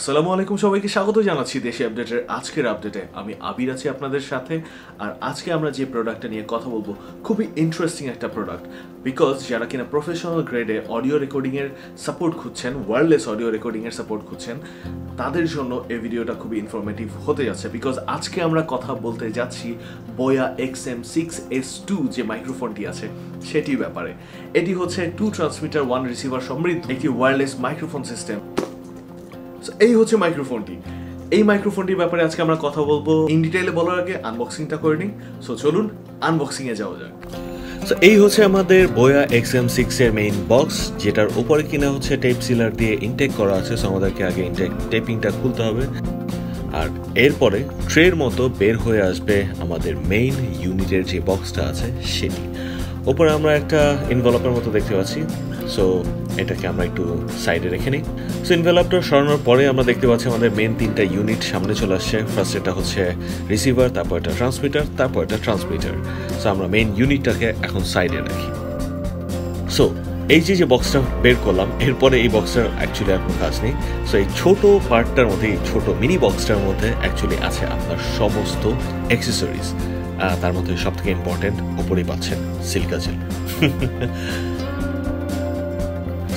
আসসালামু আলাইকুম সবাইকে স্বাগত জানাচ্ছি দেশি আপডেটের আজকের আপডেটে। আমি আবির আছি আপনাদের সাথে। আর আজকে আমরা যে প্রোডাক্টটা নিয়ে কথা বলবো খুবই ইন্টারেস্টিং একটা প্রোডাক্ট, বিকজ যারা কিনা প্রফেশনাল গ্রেডে অডিও রেকর্ডিংয়ের সাপোর্ট খুঁজছেন, ওয়্যারলেস অডিও রেকর্ডিংয়ের সাপোর্ট খুঁজছেন, তাদের জন্য এই ভিডিওটা খুবই ইনফরমেটিভ হতে যাচ্ছে। বিকজ আজকে আমরা কথা বলতে যাচ্ছি BOYA XM6S2 যে মাইক্রোফোনটি আছে সেটির ব্যাপারে। এটি হচ্ছে 2 ট্রান্সমিটার 1 রিসিভার সমৃদ্ধ একটি ওয়্যারলেস মাইক্রোফোন সিস্টেম। এই হচ্ছে মাইক্রোফোনটি। এই মাইক্রোফোনটির ব্যাপারে আজকে আমরা কথা বলবো। ইন ডিটেইলে বলার আগে আনবক্সিংটা করে নিই। সো চলুন আনবক্সিং এ যাওয়া যাক। সো এই হচ্ছে আমাদের BOYA XM6 এর মেইন বক্স, যেটার উপরে কিনা হচ্ছে টেপ সিলার দিয়ে ইনটেক করা আছে। সো আমাদেরকে আগে ইনটেক টেপিংটা খুলতে হবে, আর এরপরে ট্রের মতো বের হয়ে আসবে আমাদের মেইন ইউনিটের যে বক্সটা আছে সেটি। ওপরে আমরা একটা এনভেলপের মতো দেখতে পাচ্ছি। সো এটাকে আমরা একটু সাইডে রেখে নিই। সো এনভেলপটা সরানোর পরে আমরা দেখতে পাচ্ছি আমাদের মেন 3টা ইউনিট সামনে চলে আসছে। ফার্স্ট এটা হচ্ছে রিসিভার, তারপর এটা ট্রান্সমিটার, তারপর এটা ট্রান্সমিটার। সো আমরা মেইন ইউনিটটাকে এখন সাইডে রাখি। সো এই যে বক্সটা বের করলাম, এরপরে এই বক্সটার অ্যাকচুয়ালি আর কোনো কাজ নেই। সো এই ছোটো পার্টটার মধ্যে, এই ছোটো মিনি বক্সটার মধ্যে অ্যাকচুয়ালি আছে আপনার সমস্ত অ্যাক্সেসরিজ। তার মধ্যে সব থেকে ইম্পর্টেন্ট ওপরেই পাচ্ছেন silica gel.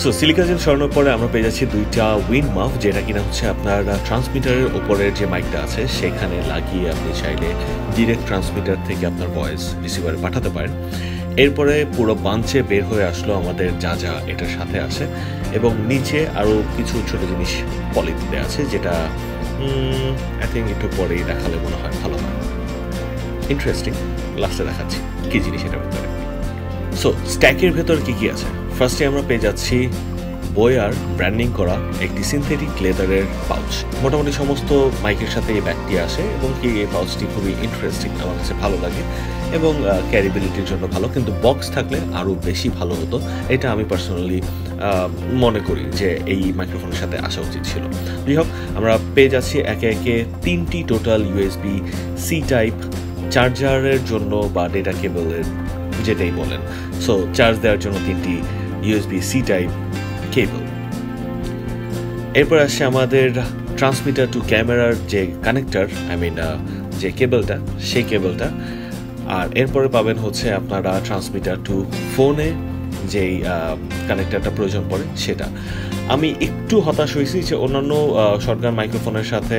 So silica gel সরানোর পরে আমরা পেয়ে যাচ্ছি 2টা উইন্ড মাফ, যেটা কিনা হচ্ছে আপনার ট্রান্সমিটারের ওপরের যে মাইকটা আছে সেখানে লাগিয়ে আপনি চাইলে ডিরেক্ট ট্রান্সমিটার থেকে আপনার ভয়েস রিসিভারে পাঠাতে পারেন। এরপরে পুরো বাঞ্চে বের হয়ে আসলো আমাদের যা যা এটার সাথে আছে, এবং নিচে আরও কিছু ছোট জিনিস পলিথিনে আছে, যেটা আই থিঙ্ক একটু পরেই দেখালে মনে হয় ভালো হয়। ইন্টারেস্টিং, লাস্টে দেখাচ্ছি কী জিনিস এটার ভেতরে। সো স্ট্যাকের ভেতর কী কী আছে? ফার্স্টে আমরা পেয়ে যাচ্ছি BOYAর ব্র্যান্ডিং করা একটি সিনথেটিক লেদারের পাউচ। মোটামুটি সমস্ত মাইকের সাথে এই ব্যাগটি আসে, এবং কি এই পাউচটি খুবই ইন্টারেস্টিং, আমার কাছে ভালো লাগে এবং ক্যারিবিলিটির জন্য ভালো, কিন্তু বক্স থাকলে আরও বেশি ভালো হতো। এটা আমি পার্সোনালি মনে করি যে এই মাইক্রোফোনের সাথে আসা উচিত ছিল। যাই হোক, আমরা পেয়ে যাচ্ছি একে একে 3টি টোটাল USB-C টাইপ চার্জারের জন্য বা ডেটা কেবলের যেটাই বলেন। সো চার্জ দেওয়ার জন্য 3টি USB-C টাইপ কেবল। এরপর আসছে আমাদের ট্রান্সমিটার টু ক্যামেরার যে কানেক্টর, যে কেবলটা, সেই কেবলটা। আর এরপরে পাবেন হচ্ছে আপনারা ট্রান্সমিটার টু ফোনে যেই কানেক্টরটা প্রয়োজন পড়ে সেটা। আমি একটু হতাশ হয়েছি যে অন্যান্য শর্টগান মাইক্রোফোনের সাথে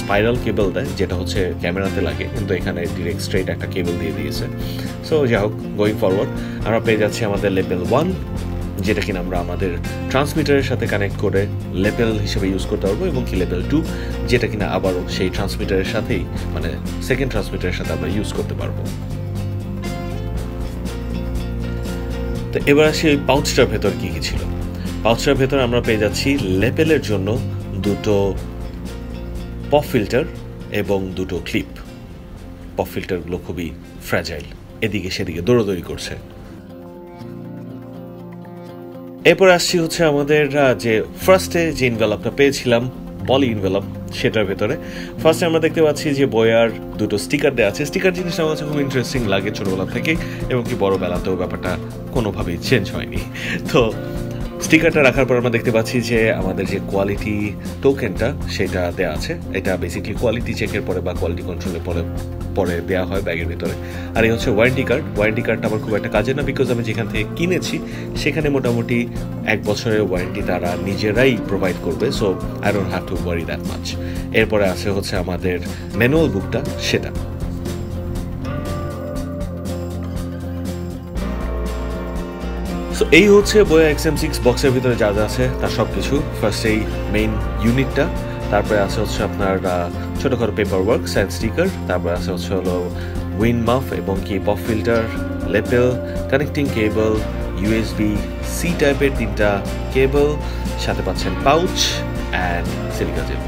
স্পাইরাল কেবল দেয়, যেটা হচ্ছে ক্যামেরাতে লাগে, কিন্তু এখানে ডিরেক্ট স্ট্রেট একটা কেবল দিয়ে দিয়েছে। সো যাই হোক, গোয়িং ফরওয়ার্ড আমরা পেয়ে যাচ্ছি আমাদের লেভেল 1, যেটা কিনা আমরা আমাদের ট্রান্সমিটারের সাথে কানেক্ট করে লেভেল হিসেবে ইউজ করতে পারবো, এবং কি লেভেল 2, যেটা কিনা আবারও সেই ট্রান্সমিটারের সাথেই, মানে সেকেন্ড ট্রান্সমিটারের সাথে আমরা ইউজ করতে পারবো। তো এবার আসি ওই পাউচটার ভেতর কী কী ছিল। পাউচটার ভেতর আমরা পেয়ে যাচ্ছি লেপেলের জন্য 2টো পপ ফিল্টার এবং 2টো ক্লিপ। পপ ফিল্টারগুলো খুবই ফ্র্যাজাইল, এদিকে সেদিকে দৌড়াদৌড়ি করছে। এরপর আসছি হচ্ছে আমাদের যে ফার্স্টে যে ইনভেলপটা পেয়েছিলাম, পলি ইনভেলপ, সেটার ভেতরে ফার্স্টে আমরা দেখতে পাচ্ছি যে BOYAর 2টো স্টিকার দেওয়া আছে। স্টিকার জিনিসটা আমার কাছে খুব ইন্টারেস্টিং লাগে ছোটোবেলা থেকে, এবং কি বড়োবেলাতেও ব্যাপারটা কোনোভাবেই চেঞ্জ হয়নি। তো স্টিকারটা রাখার পর আমরা দেখতে পাচ্ছি যে আমাদের যে কোয়ালিটি টোকেনটা সেটা দেওয়া আছে। এটা বেসিক্যালি কোয়ালিটি চেকের পরে বা কোয়ালিটি কন্ট্রোলের পরে দেওয়া হয় ব্যাগের ভিতরে। আর এই হচ্ছে ওয়ারেন্টি কার্ড। ওয়ারেন্টি কার্ডটা আমার খুব একটা কাজে না, বিকজ আমি যেখান থেকে কিনেছি সেখানে মোটামুটি 1 বছরের ওয়ারেন্টি তারা নিজেরাই প্রোভাইড করবে। So I don't have to worry that much. এরপরে আছে হচ্ছে আমাদের ম্যানুয়াল বুকটা, সেটা। সো এই হচ্ছে BOYA XM6 বক্সের ভিতরে যা যা আছে তার সব কিছু। ফার্স্ট এই মেইন ইউনিটটা, তারপরে আছে হচ্ছে আপনার ছোটোখাটো পেপার ওয়ার্ক, সাইড স্টিকার, তারপরে আছে হচ্ছে হলো উইন্ড মাফ এবং কি পপ ফিল্টার, লেপেল, কানেক্টিং কেবল, USB-C টাইপের 3টা কেবল, সাথে পাচ্ছেন pouch and silica gel.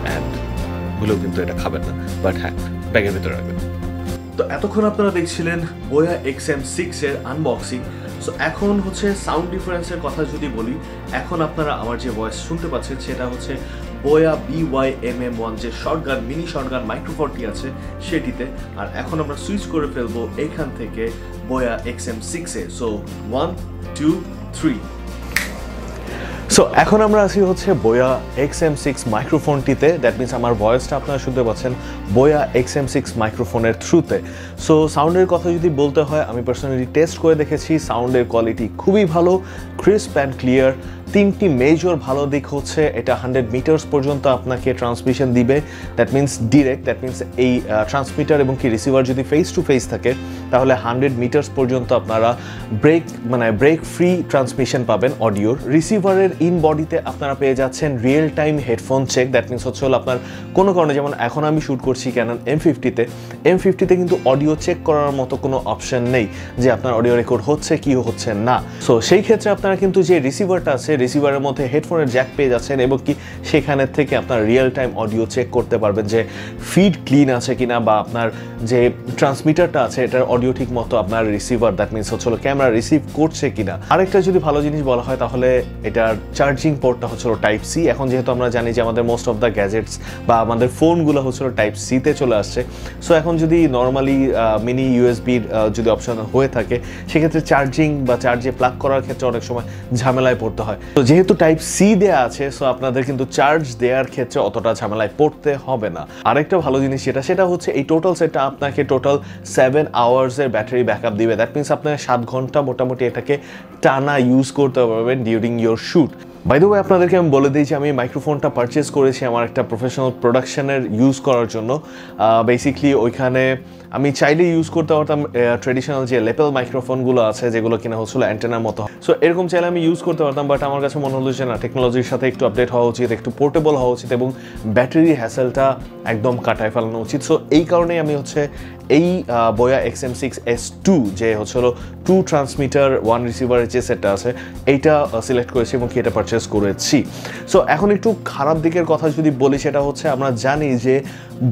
And ভুলেও কিন্তু এটা খাবেন না, বাট হ্যাঁ, ব্যাগের ভিতরে রাখবেন। তো এতক্ষণ আপনারা দেখছিলেন BOYA XM6 এর আনবক্সিং। সো এখন হচ্ছে সাউন্ড ডিফারেন্সের কথা যদি বলি, এখন আপনারা আমার যে ভয়েস শুনতে পাচ্ছেন সেটা হচ্ছে BOYA BYMM1 যে শর্টগান, মিনি শর্টগান মাইক্রোফোনটি আছে সেটিতে। আর এখন আমরা সুইচ করে ফেলবো এখান থেকে BOYA XM6 এ। সো 1 2 3। সো এখন আমরা আছি হচ্ছে BOYA XM6 মাইক্রোফোনটিতে। দ্যাট মিনস আমার ভয়েসটা আপনারা শুনতে পাচ্ছেন BOYA XM6 মাইক্রোফোনের থ্রুতে। সো সাউন্ডের কথা যদি বলতে হয়, আমি পার্সোনালি টেস্ট করে দেখেছি, সাউন্ডের কোয়ালিটি খুবই ভালো, ক্রিস্প অ্যান্ড ক্লিয়ার। তিনটি মেজর ভালো দিক হচ্ছে এটা 100 মিটার্স পর্যন্ত আপনাকে ট্রান্সমিশন দিবে, that means direct. That means এই ট্রান্সমিটার এবং কি রিসিভার যদি ফেস টু ফেস থাকে তাহলে 100 মিটার্স পর্যন্ত আপনারা ব্রেক ফ্রি ট্রান্সমিশন পাবেন অডিওর। রিসিভারের ইন বডিতে আপনারা পেয়ে যাচ্ছেন real time headphone check. That means হচ্ছে হলো আপনার কোনো কারণে, যেমন এখন আমি শ্যুট করছি ক্যানন M50তে কিন্তু অডিও চেক করার মতো কোনো অপশন নেই যে আপনার অডিও রেকর্ড হচ্ছে কি হচ্ছে না। সো সেই ক্ষেত্রে আপনারা কিন্তু যে রিসিভারটা আছে, রিসিভারের মধ্যে হেডফোনের জ্যাক পেয়ে যাচ্ছেন এবং কি সেখানে থেকে আপনার রিয়েল টাইম অডিও চেক করতে পারবেন যে ফিড ক্লিন আছে কিনা, বা আপনার যে ট্রান্সমিটারটা আছে এটার অডিও ঠিক মতো আপনার রিসিভার দ্যাট মিনস হচ্ছে ক্যামেরা রিসিভ করছে কিনা। আরেকটা যদি ভালো জিনিস বলা হয় তাহলে এটার চার্জিং পোর্টটা হচ্ছে টাইপ সি। এখন যেহেতু আমরা জানি যে আমাদের মোস্ট অফ দ্য গ্যাজেটস বা আমাদের ফোনগুলো হচ্ছে টাইপ সিতে চলে আসছে, সো এখন যদি নর্মালি মিনি ইউএসবির যদি অপশন হয়ে থাকে সেক্ষেত্রে চার্জিং বা চার্জে প্লাগ করার ক্ষেত্রে অনেক সময় ঝামেলায় পড়তে হয়। তো যেহেতু টাইপ সি দেওয়া আছে, সো আপনাদের কিন্তু চার্জ দেওয়ার ক্ষেত্রে অতটা ঝামেলায় পড়তে হবে না। আরেকটা ভালো জিনিস সেটা হচ্ছে এই টোটাল সেটটা আপনাকে টোটাল 7 আওয়ার্সের ব্যাটারি ব্যাকআপ দিবে। দ্যাট মিনস আপনার 7 ঘন্টা মোটামুটি এটাকে টানা ইউজ করতে পারবেন during your shoot. By the way আপনাদেরকে আমি বলে দিই যে আমি মাইক্রোফোনটা পারচেস করেছি আমার একটা প্রফেশনাল প্রোডাকশনের ইউজ করার জন্য। বেসিকলি ওইখানে আমি চাইলে ইউজ করতে পারতাম ট্রেডিশনাল যে লেপেল মাইক্রোফোনগুলো আছে যেগুলো কিনা হচ্ছিল অ্যান্টেনার মতো, সো এরকম চাইলে আমি ইউজ করতে পারতাম। বাট আমার কাছে মনে হলো যে না, টেকনোলজির সাথে একটু আপডেট হওয়া উচিত, একটু পোর্টেবল হওয়া উচিত এবং ব্যাটারি হ্যাসেলটা একদম কাটায় ফেলানো উচিত। সো এই কারণেই আমি হচ্ছে এই BOYA XM6S2 যে হচ্ছে হলো 2 ট্রান্সমিটার 1 রিসিভারের যে সেটটা আছে এইটা সিলেক্ট করেছি এবং কি এটা পারচেস করেছি। সো এখন একটু খারাপ দিকের কথা যদি বলি, সেটা হচ্ছে আমরা জানি যে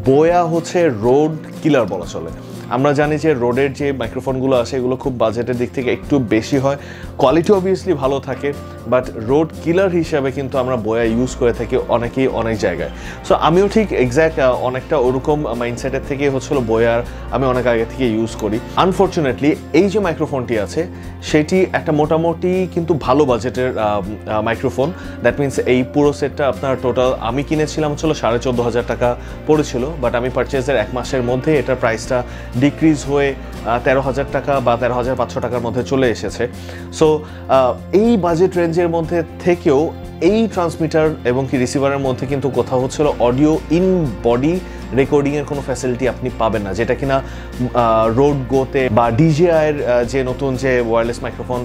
BOYA হচ্ছে রোড কিলার বলা চলে। আমরা জানি যে রোডের যে মাইক্রোফোনগুলো আছে এগুলো খুব বাজেটের দিক থেকে একটু বেশি হয়, কোয়ালিটি অবভিয়াসলি ভালো থাকে, বাট রোড কিলার হিসাবে কিন্তু আমরা BOYA ইউজ করে থাকি অনেকেই অনেক জায়গায়। সো আমিও ঠিক এক্স্যাক্ট অনেকটা ওরকম মাইন্ডসেটের থেকে হচ্ছিল BOYA আমি অনেক আগে থেকে ইউজ করি। আনফর্চুনেটলি এই যে মাইক্রোফোনটি আছে সেটি একটা মোটামুটি কিন্তু ভালো বাজেটের মাইক্রোফোন। দ্যাট মিনস এই পুরো সেটটা আপনার টোটাল আমি কিনেছিলাম হচ্ছিল 14,500 টাকা পড়েছিল, বাট আমি পারচেজের 1 মাসের মধ্যে এটার প্রাইসটা ডিক্রিজ হয়ে 13,000 টাকা বা 13,500 টাকার মধ্যে চলে এসেছে। সো এই বাজেট রেঞ্জের মধ্যে থেকেও এই ট্রান্সমিটার এবং কি রিসিভারের মধ্যে কিন্তু কোথাও হচ্ছিল অডিও ইন বডি রেকর্ডিংয়ের কোনো ফ্যাসিলিটি আপনি পাবেন না, যেটা কিনা রোড গোতে বা ডিজিআইয়ের যে নতুন যে ওয়্যারলেস মাইক্রোফোন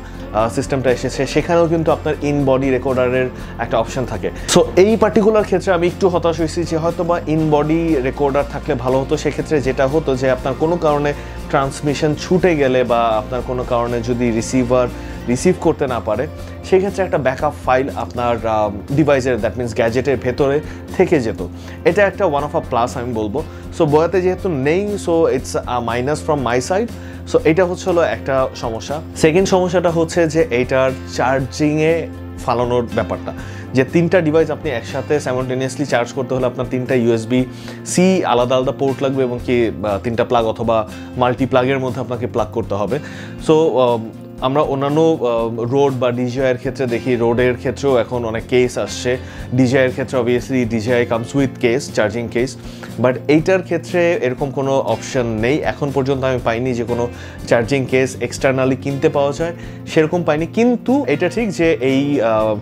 সিস্টেমটা এসেছে সেখানেও কিন্তু আপনার ইন বডি রেকর্ডারের একটা অপশন থাকে। সো এই পার্টিকুলার ক্ষেত্রে আমি একটু হতাশ হয়েছি যে হয়তো বা ইন বডি রেকর্ডার থাকলে ভালো হতো। সেক্ষেত্রে যেটা হতো যে আপনার কোনো কারণে ট্রান্সমিশন ছুটে গেলে বা আপনার কোনো কারণে যদি রিসিভার রিসিভ করতে না পারে সেক্ষেত্রে একটা ব্যাকআপ ফাইল আপনার ডিভাইসের দ্যাট মিনস গ্যাজেটের ভেতরে থেকে যেত। এটা একটা ওয়ান অফ আ প্লাস আমি বলবো। সো BOYAতে যেহেতু নেই, so it's minus from my side. So এটা হচ্ছে হলো একটা সমস্যা। সেকেন্ড সমস্যাটা হচ্ছে যে এইটার চার্জিংয়ে ফালানোর ব্যাপারটা, যে 3টা ডিভাইস আপনি একসাথে সাইমultaneously চার্জ করতে হলে আপনার 3টা USB-C আলাদা আলাদা পোর্ট লাগবে এবং কি 3টা প্লাগ অথবা মাল্টি প্লাগের মধ্যে আপনাকে প্লাগ করতে হবে। সো আমরা অন্যান্য রোড বা ডিজিআইয়ের ক্ষেত্রে দেখি, রোডের ক্ষেত্রেও এখন অনেক কেস আসছে। ডিজিআইয়ের ক্ষেত্রে obviously DJI comes with case, charging case, but এইটার ক্ষেত্রে এরকম কোনো অপশন নেই। এখন পর্যন্ত আমি পাইনি যে কোনো চার্জিং কেস এক্সটার্নালি কিনতে পাওয়া যায়, সেরকম পাইনি। কিন্তু এটা ঠিক যে এই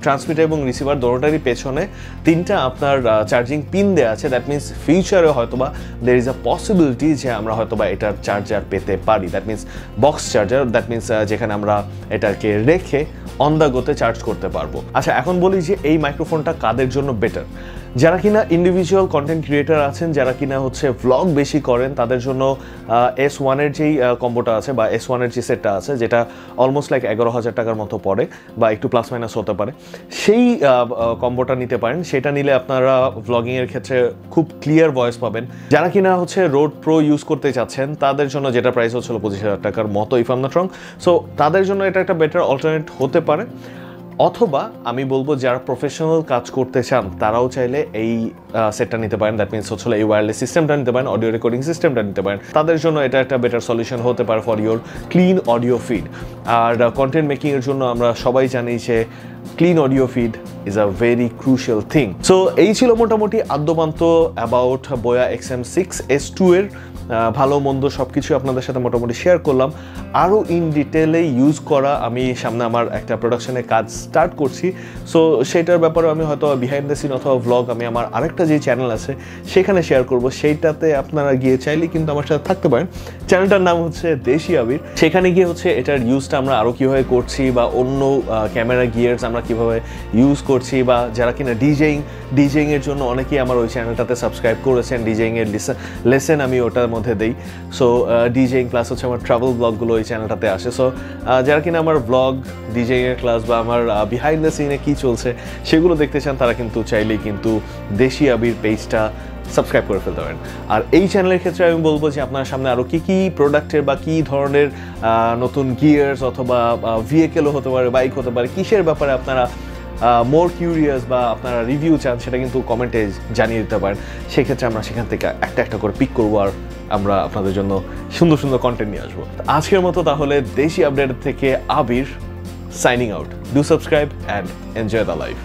ট্রান্সমিটার এবং রিসিভার দোনোটারই পেছনে 3টা আপনার চার্জিং পিন দেওয়া আছে। দ্যাট মিনস ফিউচারে হয়তোবা দের ইজ আ পসিবিলিটি যে আমরা হয়তোবা এটার চার্জার পেতে পারি, that means box charger, that means যেখানে আমরা এটাকে রেখে অন দ্য গোতে চার্জ করতে পারবো। আচ্ছা, এখন বলি যে এই মাইক্রোফোনটা কাদের জন্য বেটার। যারা কিনা ইন্ডিভিজুয়াল কন্টেন্ট ক্রিয়েটার আছেন, যারা কিনা হচ্ছে ভ্লগ বেশি করেন, তাদের জন্য S1-এর যেই কম্বোটা আছে বা S1-এর যে সেটটা আছে, যেটা অলমোস্ট লাইক 11,000 টাকার মতো পড়ে বা একটু প্লাস মাইনাস হতে পারে, সেই কম্বোটা নিতে পারেন। সেটা নিলে আপনারা ভ্লগিংয়ের ক্ষেত্রে খুব ক্লিয়ার ভয়েস পাবেন। যারা কিনা হচ্ছে রোড প্রো ইউজ করতে চাচ্ছেন তাদের জন্য, যেটা প্রাইস হচ্ছিল 25,000 টাকার মতো if I am not wrong, so তাদের জন্য এটা একটা বেটার অল্টারনেট হতে পারে। অথবা আমি বলবো যারা প্রফেশনাল কাজ করতে চান তারাও চাইলে এই সেটটা নিতে পারেন, দ্যাট মিনস হচ্ছে এই ওয়্যারলেস সিস্টেমটা নিতে পারেন, অডিও রেকর্ডিং সিস্টেমটা নিতে পারেন। তাদের জন্য এটা একটা বেটার সলিউশন হতে পারে for your clean audio feed. আর কন্টেন্ট মেকিংয়ের জন্য আমরা সবাই জানি যে clean audio feed is a very crucial thing. So এই ছিল মোটামুটি আদ্যপান্ত অ্যাবাউট BOYA XM6S2 এর ভালো মন্দ সব কিছু আপনাদের সাথে মোটামুটি শেয়ার করলাম। আরও ইন ডিটেলে ইউজ করা আমি সামনে আমার একটা প্রোডাকশনের কাজ স্টার্ট করছি, সো সেটার ব্যাপারে আমি হয়তো বিহাইন্ড দ্য সিন অথবা ভ্লগ আমি আমার আরেকটা যে চ্যানেল আছে সেখানে শেয়ার করব, সেইটাতে আপনারা গিয়ে চাইলে কিন্তু আমার সাথে থাকতে পারেন। চ্যানেলটার নাম হচ্ছে দেশি আবির। সেখানে গিয়ে হচ্ছে এটার ইউজটা আমরা আরও কীভাবে করছি বা অন্য ক্যামেরা গিয়ার্স আমরা কীভাবে ইউজ করছি, বা যারা কিনা ডিজেইংয়ের জন্য অনেকেই আমার ওই চ্যানেলটাতে সাবস্ক্রাইব করেছেন, ডিজেইংয়ের লেসেন আমি ওটার মধ্যে দেই। সো ডিজেইং প্লাস হচ্ছে আমার ট্রাভেল ব্লগগুলো ওই চ্যানেলটাতে আসে। সো যারা কিনা আমার ব্লগ, ডিজেইংয়ের ক্লাস বা আমার বিহাইন্ড দ্য সিনে কী চলছে সেগুলো দেখতে চান, তারা কিন্তু চাইলেই কিন্তু দেশি আবির পেজটা সাবস্ক্রাইব করে ফেলতে পারেন। আর এই চ্যানেলের ক্ষেত্রে আমি বলবো যে আপনার সামনে আরও কী কী প্রোডাক্টের বা কী ধরনের নতুন গিয়ার্স অথবা ভেহিকেলও হতে পারে, বাইক হতে পারে, কিসের ব্যাপারে আপনারা মোর কিউরিয়াস বা আপনারা রিভিউ চান, সেটা কিন্তু কমেন্টে জানিয়ে দিতে পারেন। সেক্ষেত্রে আমরা সেখান থেকে একটা একটা করে পিক করবো আর আমরা আপনাদের জন্য সুন্দর সুন্দর কন্টেন্ট নিয়ে আসবো। আজকের মতো তাহলে দেশি আপডেট থেকে Abir signing out. Do subscribe and enjoy the life.